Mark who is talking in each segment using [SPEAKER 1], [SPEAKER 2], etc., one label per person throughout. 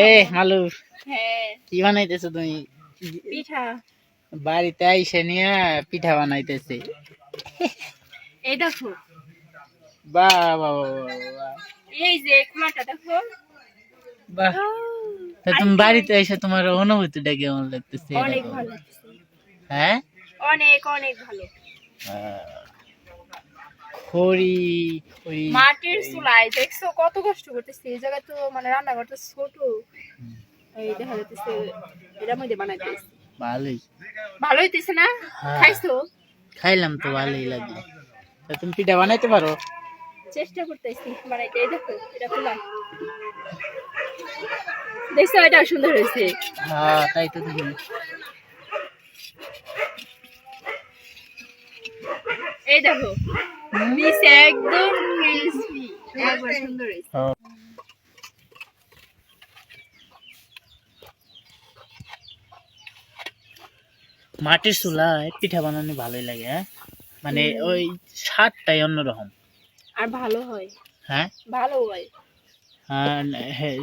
[SPEAKER 1] এ মালু কি বানাইতেছো তুমি?
[SPEAKER 2] পিঠা
[SPEAKER 1] বাড়িতে আইসে নিয়ে পিঠা বানাইতেছে।
[SPEAKER 2] এই দেখো,
[SPEAKER 1] বাহ বাহ বাহ,
[SPEAKER 2] এই যে খোলাটা দেখো।
[SPEAKER 1] বাহ। তা তুমি বাড়িতে এসে তোমার অনুভূতিটা কেমন লাগতেছে?
[SPEAKER 2] অনেক ভালো লাগছে,
[SPEAKER 1] হ্যাঁ
[SPEAKER 2] অনেক অনেক ভালো।
[SPEAKER 1] খড়ি খড়ি
[SPEAKER 2] মাটির চুলায় দেখছো কত কষ্ট করতেছে, এই জায়গায় তো মানে রান্নাঘরটা ছোট, এই দেখা যাচ্ছে এটার মধ্যে বানাইতেছে।
[SPEAKER 1] ভালোই,
[SPEAKER 2] ভালো হইতেছে না? খাইছো?
[SPEAKER 1] খাইলাম তো, ভালোই লাগলো। তা তুমি পিঠা বানাইতে পারো?
[SPEAKER 2] চেষ্টা করতেছি বানাইতে। এই দেখো এটা খোলা, দেখছো এটা সুন্দর হয়েছে।
[SPEAKER 1] হ্যাঁ তাই তো দেখি।
[SPEAKER 2] এই দেখো নিচে একদম ক্রিসপি, একবার সুন্দর হয়েছে।
[SPEAKER 1] মাটির চুলায় পিঠা বানানো ভালোই লাগে, হ্যাঁ মানে ওই স্বাদটাই অন্যরকম।
[SPEAKER 2] আর ভালো হয়,
[SPEAKER 1] হ্যাঁ
[SPEAKER 2] ভালো হয়।
[SPEAKER 1] হ্যাঁ, হ্যাঁ,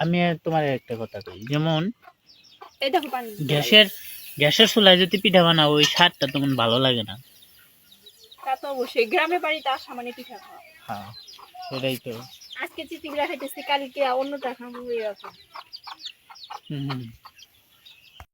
[SPEAKER 1] আমি তোমার একটা কথা কই, যেমন
[SPEAKER 2] এই দেখো পানি,
[SPEAKER 1] গ্যাসের গ্যাসের চুলায় যদি পিঠা বানাও ওই স্বাদটা তখন ভালো লাগে না।
[SPEAKER 2] তা তো অবশ্যই, গ্রামের বাড়িতে আসা মানে পিঠা খাওয়া।
[SPEAKER 1] হ্যাঁ সেটাই তো।
[SPEAKER 2] আজকে চিচিঙ্গা খাইতেছি, কালকে অন্যটা খাবো, এরকম।
[SPEAKER 1] হুম।